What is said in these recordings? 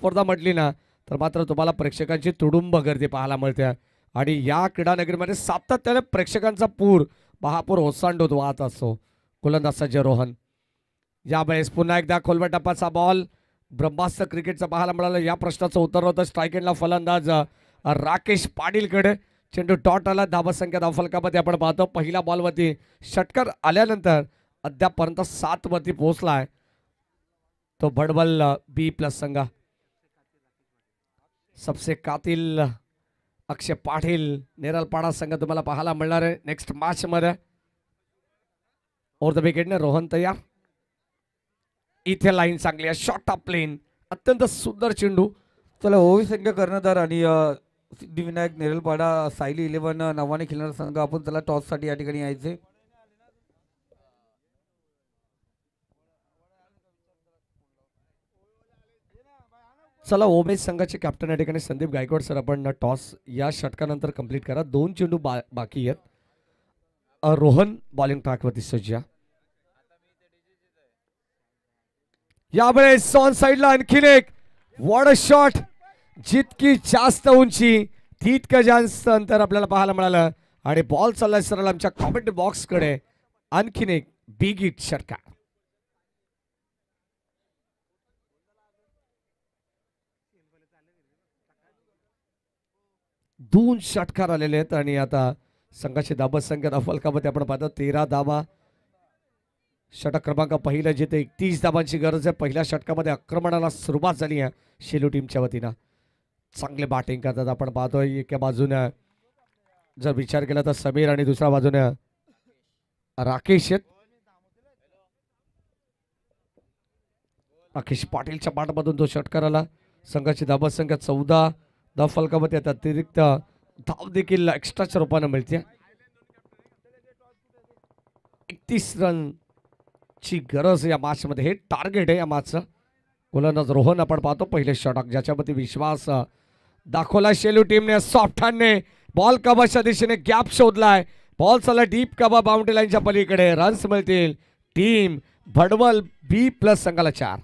स्पर्धा म्हटली ना तर मात्र तुम्हाला प्रेक्षकांची तुडुंब गर्दी पाहायला मिळते आणि या क्रीडा नगरीमध्ये सातत्याने प्रेक्षकांचा पूर महापूर ओसांडून वाहत असतो. गोलंदाज सज्ज रोहन. यावेळेस पुन्हा एकदा खोलवर टप्प्याचा बॉल ब्रह्मास्त्र क्रिकेटचा पाहायला मिळालं. या प्रश्नाचं उत्तर होतं स्ट्राईक एंडला फलंदाज राकेश पाटीलकडे. चेंडू डॉट आला. धावसंख्या धावफलकामध्ये आपण पाहतो पहिल्या बॉलवरती षटकार आल्यानंतर अद्यापर्यंत 7 वरती पोहोचलाय तो भडवल B+ संघ. सबसे कातिल अक्षय पाटील नेरलपाडा संघ तुम्हाला पाहायला मिळणार आहे नेक्स्ट मॅच मध्ये. ओव्हर द विकेटने रोहन तयार. इथे लाईन चांगली आहे. शॉर्ट ऑफ प्लेन अत्यंत सुंदर चेंडू. चला ओवी संघ कर्णधार आणि सिद्धिविनायक नेरलपाडा सायली 11 नावाने खेळणारा संघ आपण त्याला टॉस साठी या ठिकाणी यायचे. चला उमेश संघाचे कॅप्टन या ठिकाणी संदीप गायकवाड सर आपण टॉस या षटकानंतर कंप्लीट करा. 2 चेंडू बाकी आहेत. रोहन बॉलिंग ट्रॅकवरती सज्ज. यावेळेस ऑन साइडला आणखीन एक वॉट अ शॉट. जितकी जास्त उंची तितकं जास्त अंतर आपल्याला पाहायला मिळालं आणि बॉल चाललाय सरळ आमच्या कॉमेंट बॉक्स कडे. आणखीन एक बिग हिट षटकार. 2 षटकार आलेले आहेत आणि आता संघाची धाबा संख्या फलकामध्ये आपण पाहतो 13 धाबा. षटक क्रमांक पहिलं जिथे 31 धाबांची गरज आहे. पहिल्या षटकामध्ये आक्रमणाला सुरुवात झाली आहे शेलू टीमच्या वतीनं. चांगले बॅटिंग करतात आपण पाहतोय. एका बाजूने जर विचार केला तर समीर आणि दुसऱ्या बाजूने राकेश आहेत. राकेश पाटीलच्या पाठमधून तो षटकार आला. संघाची धाबा संख्या 14 धाव फलकामध्ये आता अतिरिक्त धाव देखील एक्स्ट्राच्या रूपाने मिळते. 31 रन ची गरज या मॅच मध्ये. हे टार्गेट आहे या मॅचचं. गोलंदाज रोहन आपण पाहतो पहिले षटक ज्याच्यावरती विश्वास दाखवला शेलू टीमने. सॉफ्ट हँडने बॉल कव्हरच्या दिशेने गॅप शोधलाय. बॉल चालला डीप कव्हर बाउंड्री लाईनच्या पलीकडे. रन्स मिळतील. टीम भडवल B+ संघाला 4.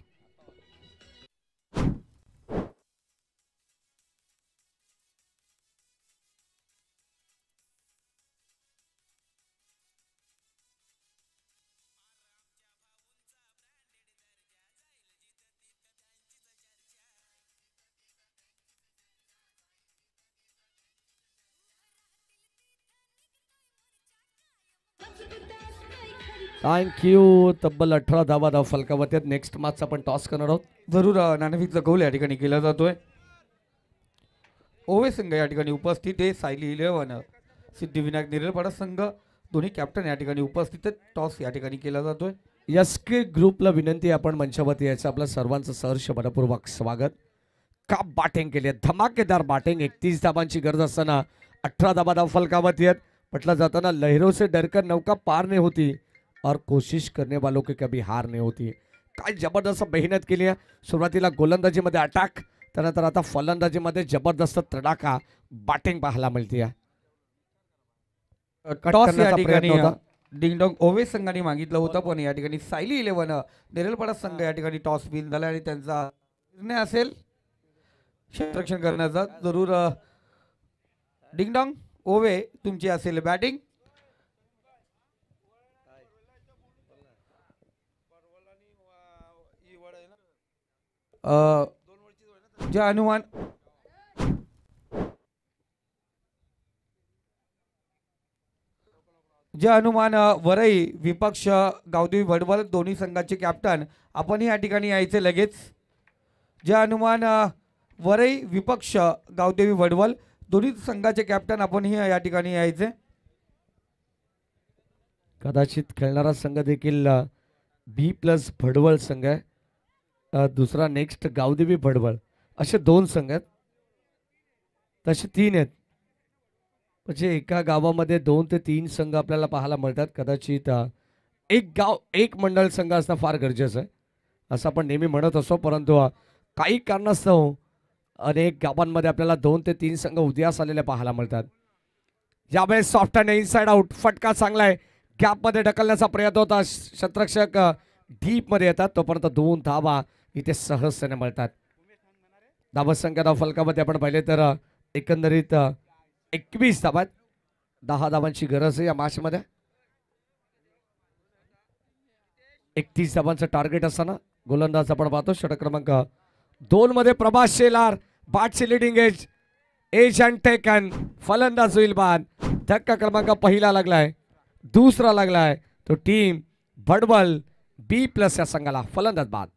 थँक्यू. तब्बल 18 धावा धाव फलकावरती आहेत. नेक्स्ट मॅच आपण टॉस करणार आहोत. जरूर नाणेफेकचा कौल या ठिकाणी केला जातोय. ओवे संघ या ठिकाणी उपस्थित आहे. सायली 11 सिद्धिविनायक नेरलपाडा संघ दोन्ही कॅप्टन या ठिकाणी उपस्थित आहेत. टॉस या ठिकाणी केला जातोय. SK ग्रुपला विनंती आपण मंचावरती यायचं. आपलं सर्वांचं सहर्ष मनपूर्वक स्वागत. का बॅटिंग केली आहे. धमाकेदार बॅटिंग. 31 धाबांची गरज असताना 18 धाबा धाव फलकावरती आहेत. म्हटलं जाताना लहरों से डरकर नौका पार नहीं होती और कोशिश करने वालों की कभी हार नहीं होती. काय जबरदस्त मेहनत केली आहे. सुरुवातीला गोलंदाजीमध्ये अटॅक त्यानंतर आता फलंदाजीमध्ये जबरदस्त तडाखा बॅटिंग पाहायला मिळते. टॉस या ठिकाणी डिंगडॉंग ओवे संघाने मागितलं होतं पण या ठिकाणी सायली 11 नेरलपाडा संघ या ठिकाणी टॉस विन झाला आणि त्यांचा निर्णय असेल क्षेत्ररक्षण करण्याचा. जरूर डिंगडॉंग ओवे तुमची असेल बॅटिंग. जे अनुमान वरई विपक्ष गावदेवी भडवल दोन्ही संघाचे कॅप्टन आपण या ठिकाणी यायचे लगेच. जे अनुमान वरई विपक्ष गावदेवी भडवल दोन्ही संघाचे कॅप्टन आपण या ठिकाणी यायचे. कदाचित खेळणारा संघ देखील B+ भडवल संघ आहे. दुसरा नेक्स्ट गावदेवी भडवल असे 2 संघ आहेत. तसे 3 आहेत. म्हणजे एका गावामध्ये 2 ते 3 संघ आपल्याला पाहायला मिळतात. कदाचित एक गाव एक मंडळ संघ असणं फार गरजेचं आहे असं आपण नेहमी म्हणत असतो. परंतु काही कारणास्तव अनेक गावांमध्ये आपल्याला 2 ते 3 संघ उदयास आलेले पाहायला मिळतात. यावेळेस सॉफ्ट आणि इनसाइड आउट. फटका चांगला आहे. गॅपमध्ये ढकलण्याचा प्रयत्न होता. क्षेत्ररक्षक डीप मध्ये येतात तोपर्यंत 2 धावा इथे सहजतेने मिळतात. धावसंख्या फलकामध्ये आपण पाहिले तर एकंदरीत 21 धावा, 10 धावांची गरज आहे या मॅच मध्ये. 31 धावांचं टार्गेट असताना गोलंदाज आपण पाहतो षटक क्रमांक 2 मध्ये प्रभास शेलार. बॅटची लिडिंग एज अँड टेकन. फलंदाज होईल बाद. धक्का क्रमांक पहिला लागलाय, दुसरा लागलाय तो टीम भडवल B+ या संघाला. फलंदाज बाद.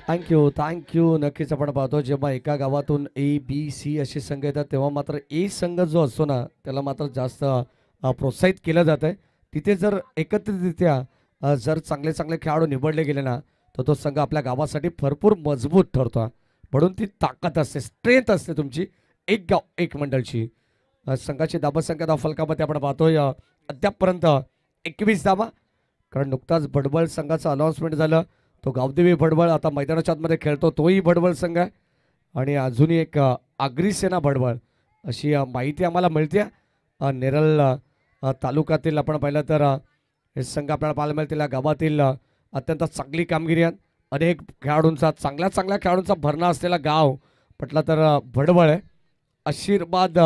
थँक्यू. नक्कीच आपण पाहतो जेव्हा एका गावातून A, B, C असे संघ येतात तेव्हा मात्र A संघ जो असतो ना त्याला मात्र जास्त प्रोत्साहित केलं जात आहे. तिथे जर एकत्रितरित्या जर चांगले चांगले खेळाडू निवडले गेले ना तर तो संघ आपल्या गावासाठी भरपूर मजबूत ठरतो. म्हणून ती ताकद असते, स्ट्रेंथ असते तुमची एक गाव एक मंडळची. संघाची धावसंख्या फलकामध्ये आपण पाहतोय अद्यापपर्यंत 21 धावा. कारण नुकताच भडवळ संघाचं अनाउन्समेंट झालं. तो गावदेवी भडवळ आता मैदानाच्या आतमध्ये खेळतो, तोही भडवळ संघ आहे. आणि अजूनही एक आगरी सेना भडवळ अशी माहिती आम्हाला मिळते. नेरळ तालुक्यातील आपण पाहिलं तर हे संघ आपल्याला पाहायला मिळतील. या गावातील अत्यंत चांगली कामगिरी आहे. अनेक खेळाडूंचा चांगल्या खेळाडूंचा भरणा असलेला गाव म्हटलं तर भडवळ आहे. आशीर्वाद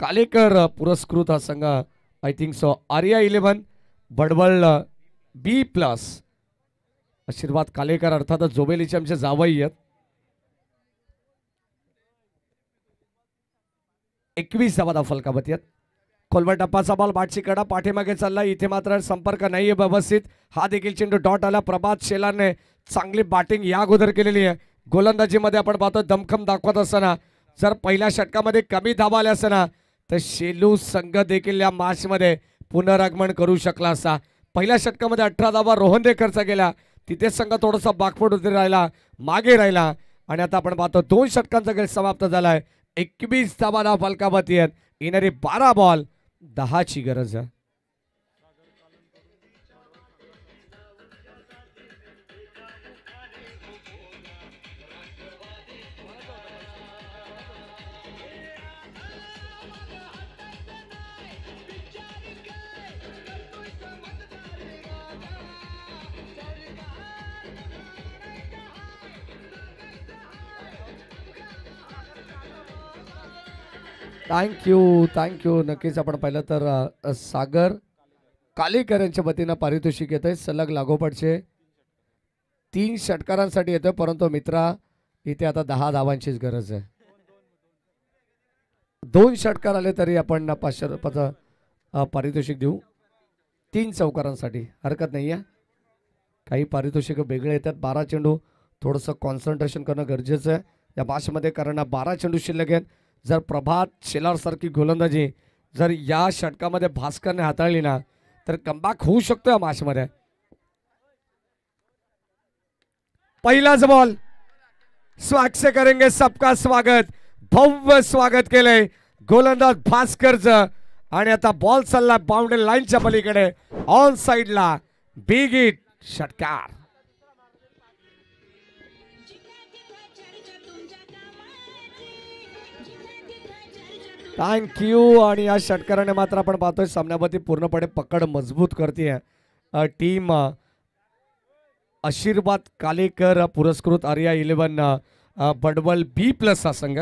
कालेकर पुरस्कृत हा संघ I think so Arya 11 भडवळ B+. आशीर्वाद कालेकर अर्थातच जोबेलीचे आमचे जावई आहेत. 21 धावा फलकावती आहेत. खोलवर टप्पाचा बॉल बॅटची कडा पाठीमागे चालला. इथे मात्र संपर्क नाहीये व्यवस्थित. हा देखील चेंडू डॉट आला. प्रभात शेलारने चांगली बॅटिंग या अगोदर केलेली आहे. गोलंदाजीमध्ये आपण पाहतो दमखम दाखवत असताना जर पहिल्या षटकामध्ये कमी धावा आल्या असताना तर शेलू संघ देखील या मॅच मध्ये पुनरागमन करू शकला असता. पहिल्या षटकामध्ये 18 धावा रोहन खर्च केला. तिथे संघ थोडासा बाकफोट होते राहिला, मागे राहिला. आणि आता आपण पाहतो 2 षटकांचा खेळ समाप्त झालाय. 21 धावा फलकावती आहेत. येणारे 12 बॉल 10ची गरज आहे. थँक्यू. नक्कीच आपण पाहिलं तर सागर कालेकर यांच्या वतीनं पारितोषिक येत आहे. सलग लागोपाठचे 3 षटकारांसाठी येतोय. परंतु मित्रा इथे आता 10 धावांचीच गरज आहे. 2 षटकार आले तरी आपण 500 रुपयाचं पारितोषिक देऊ. 3 चौकारांसाठी हरकत नाही आहे. काही पारितोषिक वेगळे येतात. 12 चेंडू थोडंसं कॉन्सन्ट्रेशन करणं गरजेचं आहे या मॅचमध्ये. कारण 12 चेंडू शिल्लक आहेत. जर प्रभात शेलार सारखी गोलंदाजी जर या षटकामध्ये भास्करने हाताळली ना तर कमबॅक होऊ शकतो या मॅचमध्ये. पहिलाच बॉल स्वॅग से करेंगे सबका स्वागत. भव्य स्वागत केलंय गोलंदाज भास्करचं. आणि आता बॉल चालला बाउंड्री लाईनच्या पलीकडे ऑन साइडला. बिग हिट षटकार. थँक्यू. आणि या षटकाराने मात्र आपण पाहतोय सामन्यावरती पूर्णपणे पकड मजबूत करते टीम आशीर्वाद कालेकर पुरस्कृत आर्या 11 भडवल B+ हा संघ.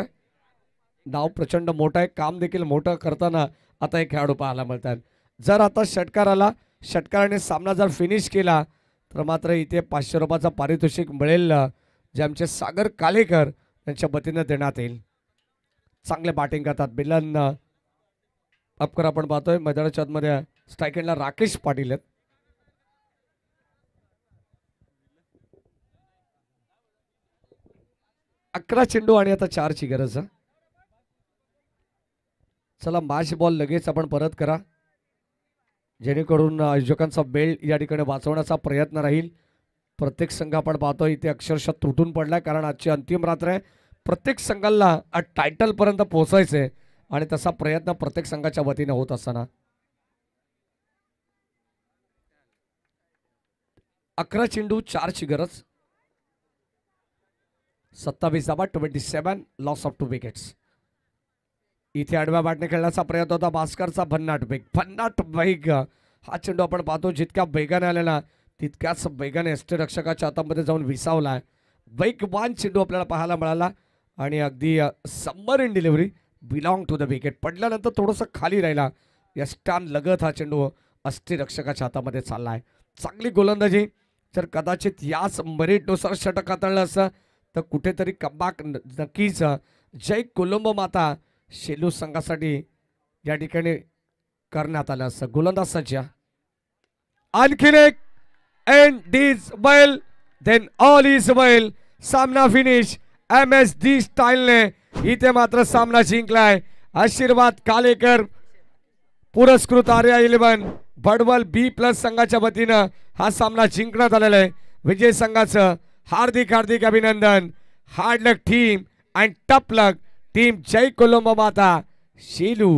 नाव प्रचंड मोठं आहे. काम देखील मोठं करताना आता एक खेळाडू पाहायला मिळतात. जर आता षटकाराला षटकाराने सामना जर फिनिश केला तर मात्र इथे 500 रुपयाचा पारितोषिक मिळेल जे आमचे सागर कालेकर यांच्या वतीनं देण्यात येईल. चांगले बॅटिंग करतात. बिलन अपकर आपण पाहतोय मैदानाच्या आतमध्ये स्ट्राईक एंडला राकेश पाटील आहेत. अकरा चेंडू आणि आता 4ची गरज आहे. चला मॅच बॉल लगेच आपण परत करा जेणेकरून आयोजकांचा बेल या ठिकाणी वाचवण्याचा प्रयत्न राहील. प्रत्येक संघ आपण पाहतोय इथे अक्षरशः तुटून पडलाय कारण आजची अंतिम रात्र आहे. प्रत्येक संघाला टायटल पर्यंत पोहोचायचंय आणि तसा प्रयत्न प्रत्येक संघाच्या वतीने होत असताना 11 चेंडू 4ची गरज. 27 धावा 27 लॉस ऑफ 2 विकेट्स. इथे आडव्या बॅटने खेळण्याचा प्रयत्न होता भास्करचा. भन्नाट वेग हा चेंडू आपण पाहतो जितक्या वेगाने आलेला तितक्याच वेगाने यष्टीरक्षकाच्या हातामध्ये जाऊन विसावलाय. वेगवान चेंडू आपल्याला पाहायला मिळाला आणि अगदी summer in delivery belong to the wicket. पडल्यानंतर थोडंसं खाली राहिला. यष्टान लगत हा चेंडू यष्टीरक्षकाच्या हातामध्ये चाललाय. चांगली गोलंदाजी. जर कदाचित याच मेरिटनुसार षटक हाताळलं असं तर कुठेतरी कमबॅक नक्कीच जय कोलंबो माता शेलू संघासाठी या ठिकाणी करण्यात आलं असं. गोलंदाज सज्ज. आणखीन एक end is well then all is well. सामना फिनिश MSD स्टाईलने इथे मात्र सामना जिंकलाय. आशीर्वाद कालेकर पुरस्कृत आर्या 11 भडवल B+ संघाच्या वतीनं हा सामना जिंकण्यात आलेला आहे. विजय संघाचं हार्दिक हार्दिक अभिनंदन. Hard luck team and tough luck team जय कोलंबो माता शेलू.